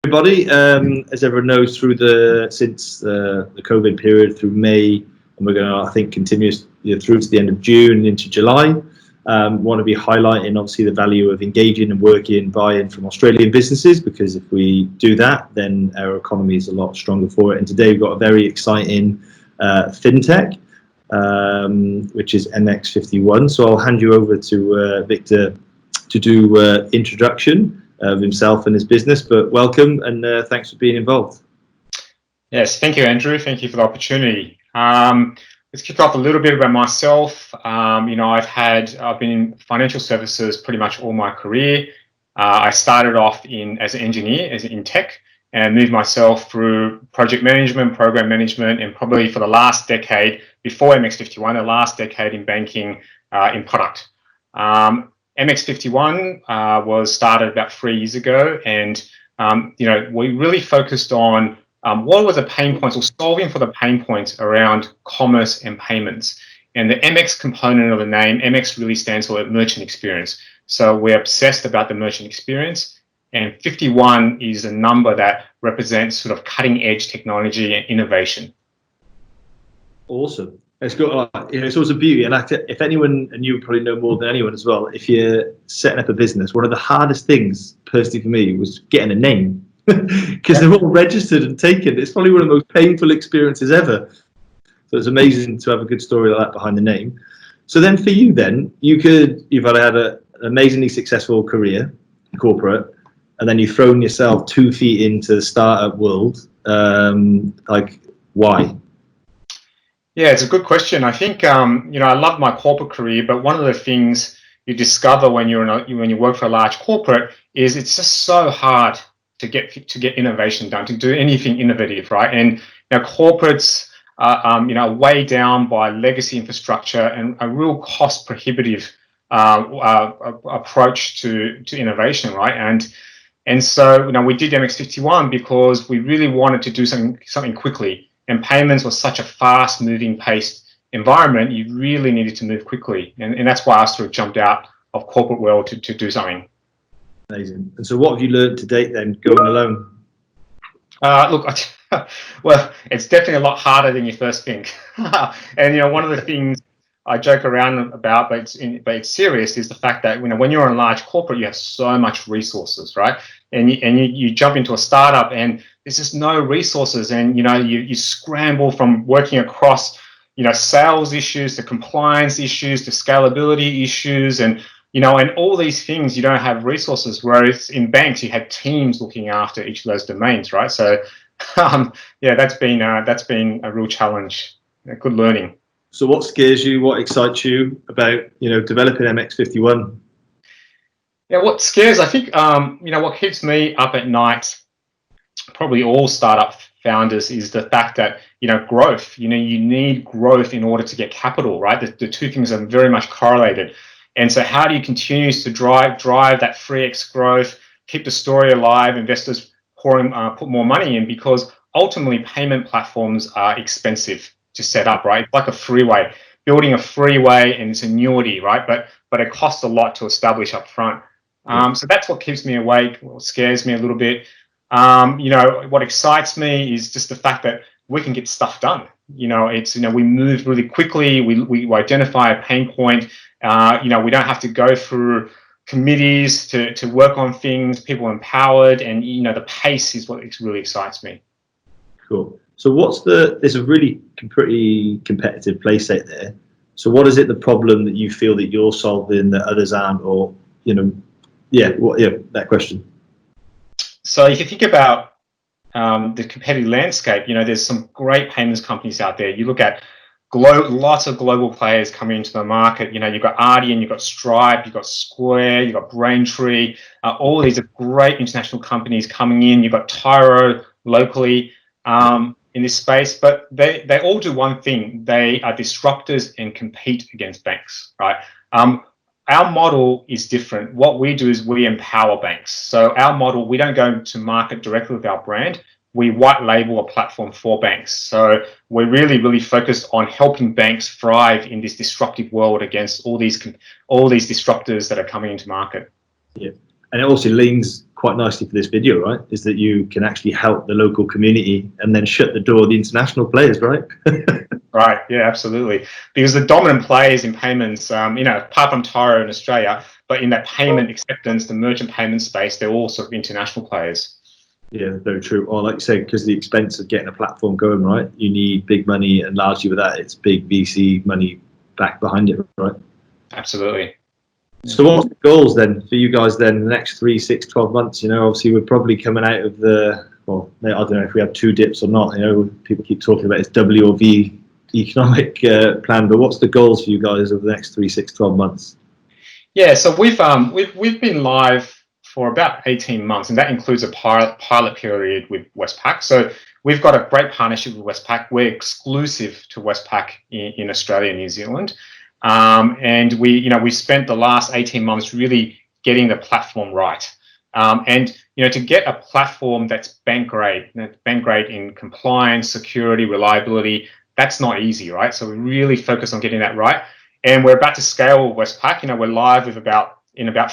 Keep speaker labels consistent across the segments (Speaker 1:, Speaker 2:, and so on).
Speaker 1: everybody. As everyone knows, since the COVID period through May, and we're going to, I think, continue through to the end of June into July. Want to be highlighting obviously the value of engaging and working buy-in from Australian businesses, because if we do that, then our economy is a lot stronger for it. And today we've got a very exciting fintech, which is mx51. So I'll hand you over to Victor to do introduction of himself and his business. But welcome, and thanks for being involved.
Speaker 2: Yes, thank you, Andrew. Thank you for the opportunity. Let's kick off a little bit about myself. I've been in financial services pretty much all my career. I started off as an engineer, in tech, and moved myself through project management, program management, and probably for the last decade, before MX51, the last decade in banking, in product. MX51 was started about 3 years ago, and we really focused on what were the pain points, or solving for the pain points around commerce and payments. And the MX component of the name, MX really stands for merchant experience. So we're obsessed about the merchant experience, and 51 is a number that represents sort of cutting edge technology and innovation.
Speaker 1: Awesome. It's got, it's always a beauty. And if anyone, and you probably know more than anyone as well, if you're setting up a business, one of the hardest things personally for me was getting a name. Because they're all registered and taken. It's probably one of the most painful experiences ever. So it's amazing to have a good story like that behind the name. So then for you then, you've had an amazingly successful career, corporate, and then you've thrown yourself 2 feet into the startup world. Like, why?
Speaker 2: Yeah, it's a good question. I think, I love my corporate career, but one of the things you discover when you work for a large corporate is it's just so hard to get innovation done, to do anything innovative, right? And corporates are way down by legacy infrastructure and a real cost prohibitive approach to innovation, right? And so we did MX51 because we really wanted to do something quickly, and payments was such a fast moving paced environment. You really needed to move quickly, and that's why I sort of jumped out of corporate world to do something.
Speaker 1: Amazing. And so what have you learned to date then, going alone?
Speaker 2: Well, it's definitely a lot harder than you first think. And one of the things I joke around about, but it's serious, is the fact that when you're in a large corporate, you have so much resources, right? And you jump into a startup and there's just no resources, and you scramble from working across sales issues to compliance issues to scalability issues, and all these things. You don't have resources, whereas in banks you had teams looking after each of those domains, right? So yeah, that's been a real challenge, a good learning.
Speaker 1: So what scares you, what excites you about developing MX51?
Speaker 2: Yeah, what scares, I think, what keeps me up at night, probably all startup founders, is the fact that growth, you need growth in order to get capital, right? The two things are very much correlated. And so how do you continue to drive that 3x growth, keep the story alive, investors put more money in? Because ultimately payment platforms are expensive to set up, right? It's like a freeway. Building a freeway, and it's annuity, right? But it costs a lot to establish up front. So that's what keeps me awake, what scares me a little bit. What excites me is just the fact that we can get stuff done. We move really quickly, we identify a pain point. We don't have to go through committees to work on things. People are empowered, and the pace is what really excites me.
Speaker 1: Cool. So there's a really pretty competitive place out there. So what is it, the problem that you feel that you're solving that others aren't, or that question?
Speaker 2: So if you think about the competitive landscape, there's some great payments companies out there. You look at lots of global players coming into the market. You've got Adyen, you've got Stripe, you've got Square, you've got Braintree. All of these are great international companies coming in. You've got Tyro locally in this space, but they all do one thing. They are disruptors and compete against banks, right? Our model is different. What we do is we empower banks. So our model, we don't go to market directly with our brand. We white label a platform for banks. So we're really focused on helping banks thrive in this disruptive world against all these disruptors that are coming into market.
Speaker 1: Yeah, and it also leans quite nicely for this video, right? Is that you can actually help the local community and then shut the door of the international players, right?
Speaker 2: Right. Yeah, absolutely. Because the dominant players in payments, apart from Tyro in Australia, but in that payment acceptance, the merchant payment space, they're all sort of international players.
Speaker 1: Yeah, very true. Or like you say, because the expense of getting a platform going, right? You need big money, and largely with that, it's big VC money back behind it, right?
Speaker 2: Absolutely.
Speaker 1: So what's the goals then for you guys then the next 3, 6, 12 months? Obviously we're probably coming out of I don't know if we have 2 dips or not. People keep talking about this W or V economic plan, but what's the goals for you guys over the next 3, 6, 12 months?
Speaker 2: Yeah, so we've been live for about 18 months, and that includes a pilot period with Westpac. So we've got a great partnership with Westpac. We're exclusive to Westpac in Australia and New Zealand. And we spent the last 18 months really getting the platform right. And to get a platform that's bank grade in compliance, security, reliability, that's not easy, right? So we really focus on getting that right. And we're about to scale Westpac. We're live with about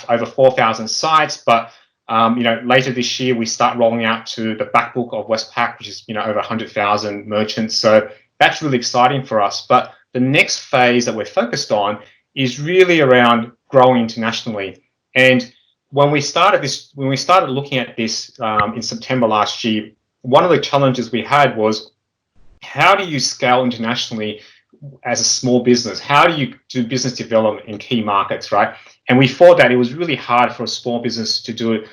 Speaker 2: over 4,000 sites, but later this year we start rolling out to the backbook of Westpac, which is over 100,000 merchants. So that's really exciting for us. But the next phase that we're focused on is really around growing internationally. And when we started looking at this in September last year, one of the challenges we had was, how do you scale internationally as a small business? How do you do business development in key markets, right? And we thought that it was really hard for a small business to do it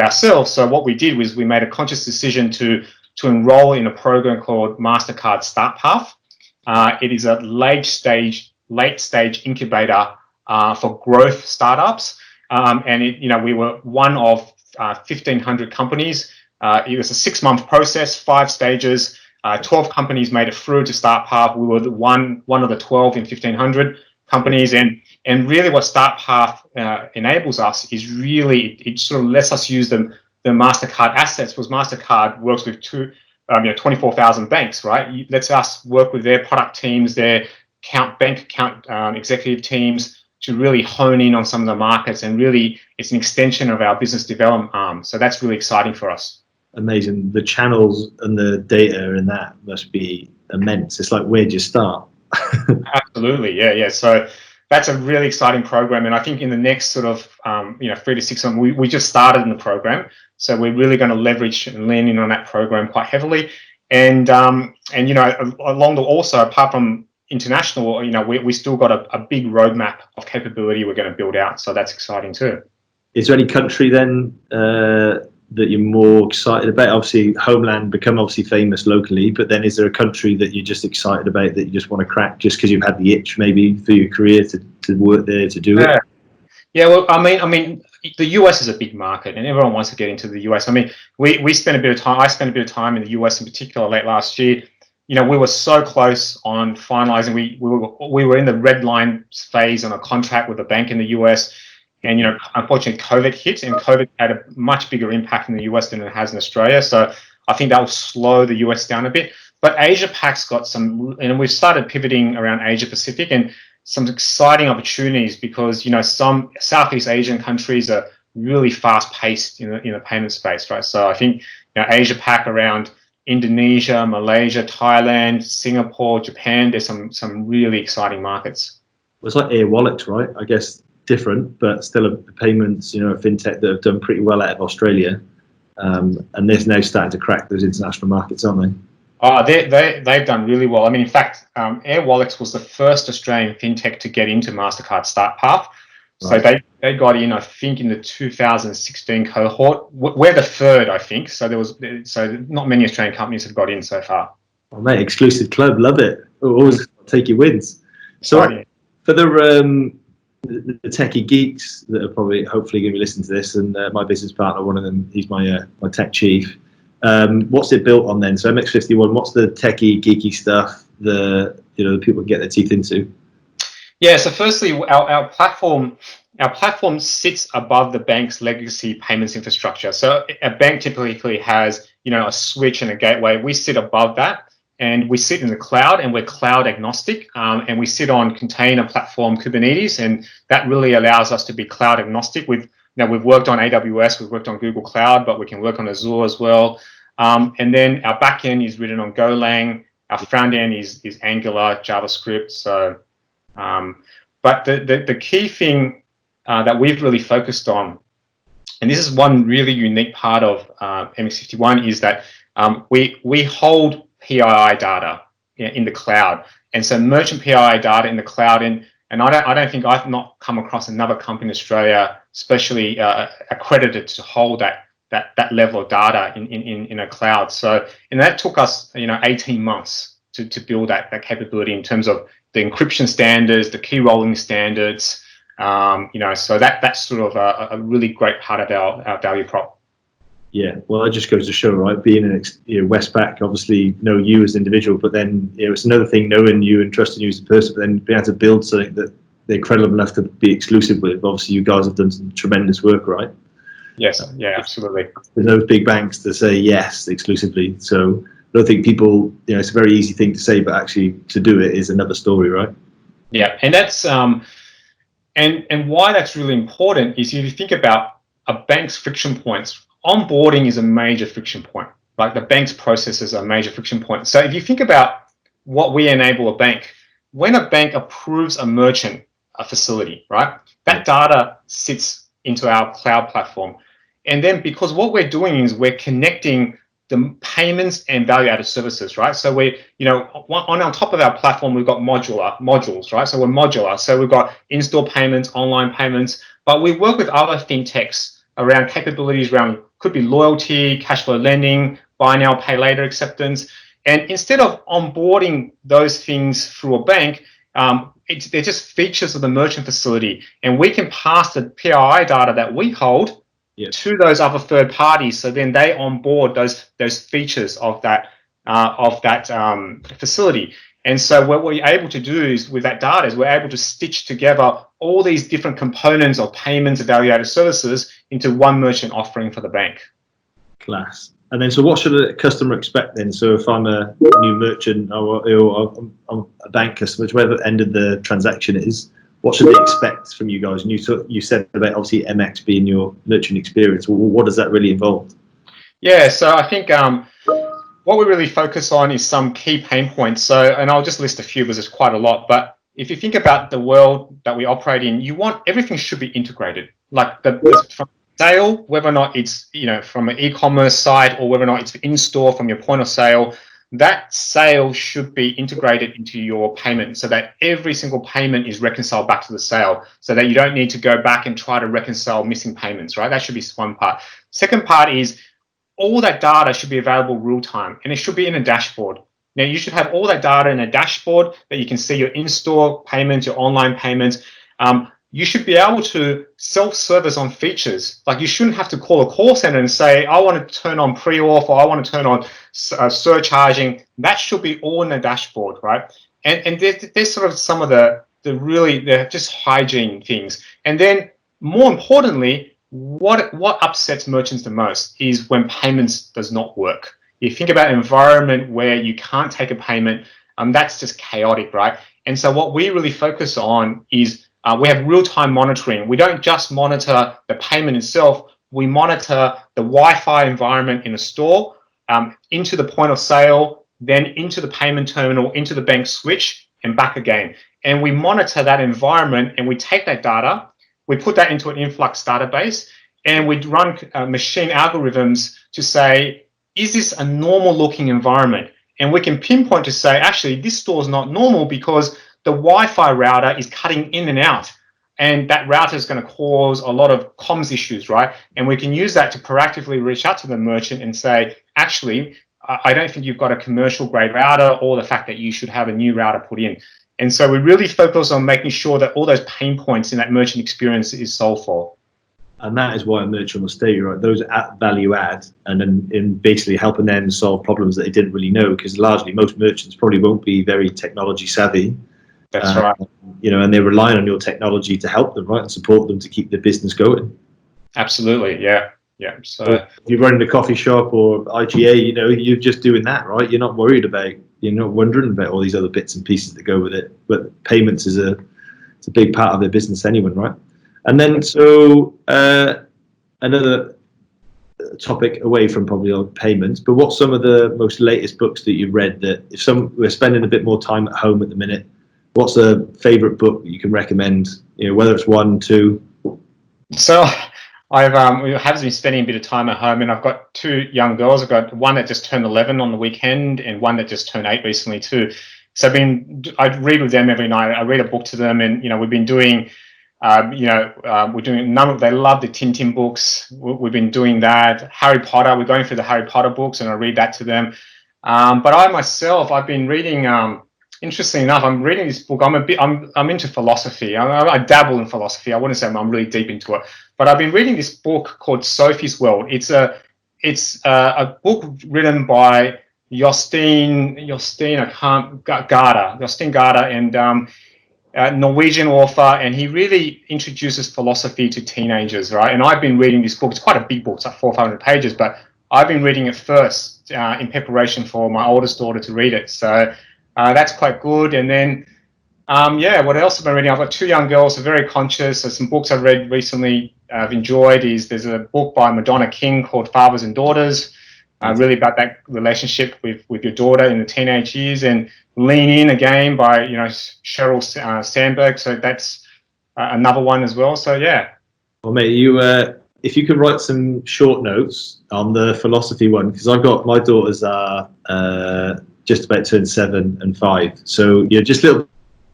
Speaker 2: ourselves. So what we did was we made a conscious decision to enroll in a program called Mastercard Start Path. It is a late stage incubator for growth startups, and we were one of 1,500 companies. It was a 6-month process, 5 stages. 12 companies made it through to Start Path. We were one of the 12 in 1,500 companies, and really what Start Path enables us is really it sort of lets us use the Mastercard assets, because Mastercard works with 24,000 banks, right? It lets us work with their product teams, their bank account executive teams to really hone in on some of the markets, and really it's an extension of our business development arm. So that's really exciting for us.
Speaker 1: Amazing. The channels and the data in that must be immense. It's like, where'd you start?
Speaker 2: Absolutely, yeah. So that's a really exciting program, and I think in the next sort of 3 to 6 months, we just started in the program, so we're really going to leverage and lean in on that program quite heavily. And also apart from international, we still got a big roadmap of capability we're going to build out. So that's exciting too.
Speaker 1: Is there any country then that you're more excited about? Obviously, Homeland become obviously famous locally, but then is there a country that you're just excited about that you just want to crack just because you've had the itch maybe for your career to work there, to do it?
Speaker 2: Yeah, well, I mean, the US is a big market, and everyone wants to get into the US. I mean, we spent a bit of time. I spent a bit of time in the US in particular late last year. We were so close on finalizing. We were in the red line phase on a contract with a bank in the US. And, unfortunately, COVID hit, and COVID had a much bigger impact in the US than it has in Australia. So I think that will slow the US down a bit. But Asia Pac's got some, and we've started pivoting around Asia Pacific and some exciting opportunities, because, some Southeast Asian countries are really fast paced in the payment space, right? So I think, Asia Pac around Indonesia, Malaysia, Thailand, Singapore, Japan, there's some really exciting markets.
Speaker 1: Well, it's like Air Wallet, right? I guess different, but still a payments, a fintech that have done pretty well out of Australia, and they're now starting to crack those international markets, aren't they?
Speaker 2: Oh, they've done really well. I mean, in fact, Air Wallets was the first Australian fintech to get into Mastercard Start Path. Right. So they got in, I think, in the 2016 cohort. We're the third, I think. So not many Australian companies have got in so far.
Speaker 1: Oh, mate, exclusive club, love it. Always take your wins. So for the techie geeks that are probably hopefully going to be listening to this, and my business partner, one of them, he's my tech chief. What's it built on then? So mx51, what's the techie geeky stuff the people can get their teeth into? Yeah,
Speaker 2: so firstly, our platform sits above the bank's legacy payments infrastructure. So a bank typically has a switch and a gateway. We sit above that, and we sit in the cloud, and we're cloud agnostic, and we sit on container platform Kubernetes, and that really allows us to be cloud agnostic with Now, we've worked on AWS, we've worked on Google Cloud, but we can work on Azure as well. And then our back end is written on Golang. Our front end is Angular, JavaScript. So, but the key thing that we've really focused on, and this is one really unique part of mx51, is that we hold PII data in the cloud, and so merchant PII data in the cloud. And I don't think I've not come across another company in Australia, especially accredited to hold that level of data in a cloud. So, and that took us 18 months to build that capability in terms of the encryption standards, the key rolling standards. So that's sort of a really great part of our value prop.
Speaker 1: Yeah, well, that just goes to show, right? Being an Westpac, obviously know you as an individual, but then it's another thing knowing you and trusting you as a person, but then being able to build something that they're credible enough to be exclusive with. Obviously, you guys have done some tremendous work, right?
Speaker 2: Yes, yeah, absolutely.
Speaker 1: There's those big banks to say yes exclusively, so I don't think people, it's a very easy thing to say, but actually to do it is another story, right?
Speaker 2: Yeah, and that's and why that's really important is if you think about a bank's friction points. Onboarding is a major friction point. Like the bank's processes are a major friction point. So if you think about what we enable a bank, when a bank approves a merchant a facility, right, that data sits into our cloud platform. And then because what we're doing is we're connecting the payments and value-added services, right? So we, on top of our platform, we've got modules, right? So we're modular. So we've got in-store payments, online payments, but we work with other fintechs around capabilities around, could be loyalty, cash flow lending, buy now, pay later acceptance. And instead of onboarding those things through a bank, they're just features of the merchant facility. And we can pass the PII data that we hold to those other third parties, so then they onboard those features of that facility. And so what we're able to do is with that data is we're able to stitch together all these different components of payments and value-added services into one merchant offering for the bank.
Speaker 1: Class. And then, so what should a customer expect then? So if I'm a new merchant or I'm a bank customer, whatever end of the transaction is, what should they expect from you guys? And you said about obviously MX being your merchant experience. Well, what does that really involve?
Speaker 2: Yeah, so I think what we really focus on is some key pain points. So, and I'll just list a few because there's quite a lot. But if you think about the world that we operate in, everything should be integrated. Like from sale, whether or not it's from an e-commerce site or whether or not it's in store from your point of sale, that sale should be integrated into your payment so that every single payment is reconciled back to the sale, so that you don't need to go back and try to reconcile missing payments, right? That should be one part. Second part is all that data should be available real time, and it should be in a dashboard. Now, you should have all that data in a dashboard that you can see your in-store payments, your online payments. You should be able to self-service on features. Like you shouldn't have to call a call center and say, I want to turn on pre-auth or I want to turn on surcharging. That should be all in the dashboard, right? And there's sort of some of the just hygiene things. And then more importantly, what upsets merchants the most is when payments does not work. You think about an environment where you can't take a payment, that's just chaotic, right? And so what we really focus on is we have real-time monitoring. We don't just monitor the payment itself, we monitor the Wi-Fi environment in a store, into the point of sale, then into the payment terminal, into the bank switch, and back again. And we monitor that environment, and we take that data, we put that into an influx database, and we run machine algorithms to say, is this a normal looking environment? And we can pinpoint to say, actually, this store is not normal because the Wi-Fi router is cutting in and out, and that router is going to cause a lot of comms issues, right? And we can use that to proactively reach out to the merchant and say, actually, I don't think you've got a commercial grade router, or the fact that you should have a new router put in. And so we really focus on making sure that all those pain points in that merchant experience is solved for.
Speaker 1: And that is why a merchant will stay, right? Those value add, and then in basically helping them solve problems that they didn't really know, because largely most merchants probably won't be very technology savvy.
Speaker 2: That's right.
Speaker 1: And they're relying on your technology to help them, right, and support them to keep their business going.
Speaker 2: Absolutely, yeah. So
Speaker 1: if you're running a coffee shop or IGA, you're just doing that, right? You're not wondering about all these other bits and pieces that go with it. But payments it's a big part of their business anyway, right? And then so another topic away from probably on payments, but what's some of the most latest books that you've read that if we're spending a bit more time at home at the minute, what's a favorite book that you can recommend, whether it's 1, 2?
Speaker 2: So I've have been spending a bit of time at home, and I've got 2 young girls. I've got one that just turned 11 on the weekend and one that just turned 8 recently too. So I read with them every night. I read a book to them, and we've been doing we're doing they love the Tintin books. We've been doing that. Harry Potter, we're going through the Harry Potter books, and I read that to them. But I myself, I've been reading, interestingly enough, I'm reading this book. I'm into philosophy. I dabble in philosophy. I wouldn't say I'm really deep into it, but I've been reading this book called Sophie's World. It's a book written by Jostein Garda, and Norwegian author, and he really introduces philosophy to teenagers, right? And I've been reading this book. It's quite a big book. It's like 400 or 500 pages, but I've been reading it first in preparation for my oldest daughter to read it. So that's quite good. And then, what else have I been reading? I've got 2 young girls, so very conscious. So some books I've read recently I've enjoyed there's a book by Madonna King called Fathers and Daughters, really about that relationship with your daughter in the teenage years, and Lean In again by Sheryl Sandberg. So that's another one as well. So yeah.
Speaker 1: Well, mate, if you could write some short notes on the philosophy one, because I've got my daughters are just about to turn 7 and 5, so you're just a little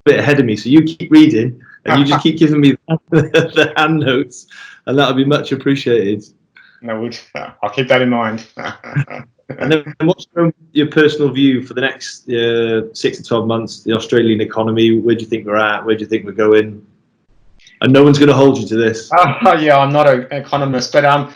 Speaker 1: bit ahead of me. So you keep reading, and you just keep giving me the hand notes, and that would be much appreciated.
Speaker 2: No, I'll keep that in mind.
Speaker 1: And then what's your personal view for the next 6 to 12 months, the Australian economy? Where do you think we're at? Where do you think we're going? And no one's going to hold you to this.
Speaker 2: Yeah, I'm not an economist, but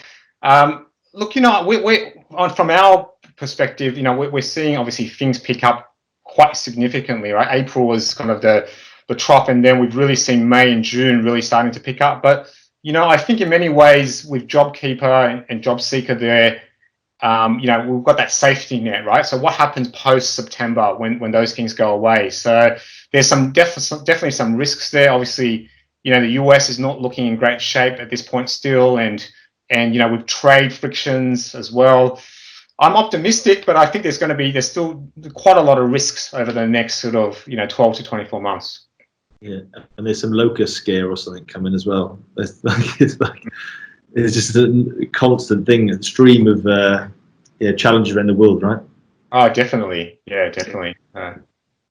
Speaker 2: look, from our perspective, we're seeing obviously things pick up quite significantly, right? April was kind of the trough, and then we've really seen May and June really starting to pick up. But I think in many ways with JobKeeper and JobSeeker there, we've got that safety net, right? So what happens post September when those things go away? So there's definitely some risks there. Obviously, the US is not looking in great shape at this point still, and with trade frictions as well. I'm optimistic, but I think there's still quite a lot of risks over the next sort of 12 to 24 months.
Speaker 1: Yeah, and there's some locust scare or something coming as well. It's just a constant thing, a stream of challenges around the world, right?
Speaker 2: Oh, definitely. Yeah, definitely.
Speaker 1: And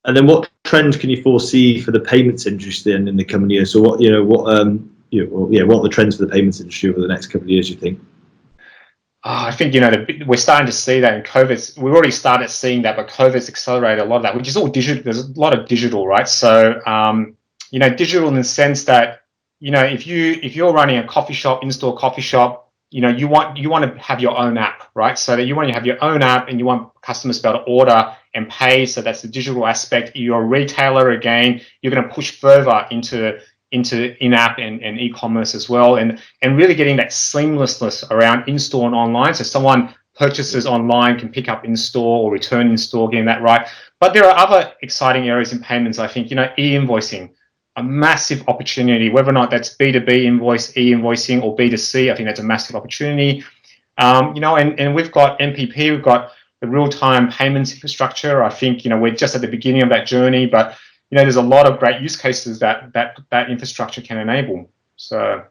Speaker 1: then, what trends can you foresee for the payments industry in the coming years? So, what are the trends for the payments industry over the next couple of years? You think?
Speaker 2: I think we're starting to see that in COVID. We've already started seeing that, but COVID's accelerated a lot of that, which is all digital. There's a lot of digital, right? So, digital in the sense that if you're running a coffee shop, in-store coffee shop, you want to have your own app, right? So that you want to have your own app, and you want customers to be able to order and pay. So that's the digital aspect. You're a retailer again. You're going to push further into in-app and e-commerce as well, and really getting that seamlessness around in-store and online. So someone purchases online can pick up in-store or return in-store, getting that right. But there are other exciting areas in payments. I think e-invoicing, a massive opportunity, whether or not that's B2B e-invoicing or B2C. I think that's a massive opportunity. And we've got MPP, we've got the real-time payments infrastructure. I think we're just at the beginning of that journey, but there's a lot of great use cases that infrastructure can enable. So,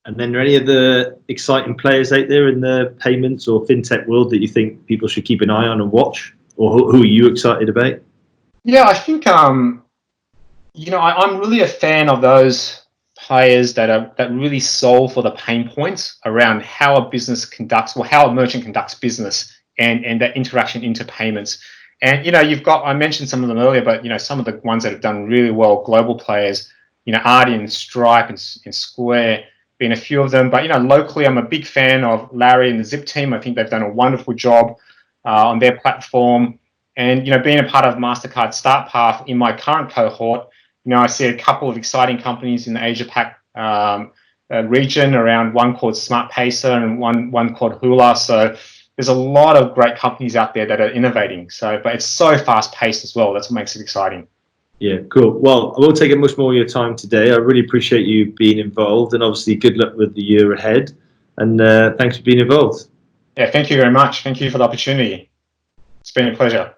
Speaker 1: and then, are any of the exciting players out there in the payments or fintech world that you think people should keep an eye on and watch, or who are you excited about?
Speaker 2: Yeah, I think I'm really a fan of those players that really solve for the pain points around how a business conducts, or how a merchant conducts business, and that interaction into payments. And I mentioned some of them earlier, but some of the ones that have done really well, global players, Adyen, Stripe, and Square, being a few of them. But locally, I'm a big fan of Larry and the Zip team. I think they've done a wonderful job on their platform. And being a part of Mastercard Start Path in my current cohort, I see a couple of exciting companies in the Asia Pac region around, one called SmartPacer and one called Hula. So there's a lot of great companies out there that are innovating. So, but it's so fast paced as well. That's what makes it exciting.
Speaker 1: Yeah, cool. Well, I won't take up much more of your time today. I really appreciate you being involved, and obviously good luck with the year ahead. and thanks for being involved.
Speaker 2: Yeah, thank you very much. Thank you for the opportunity. It's been a pleasure.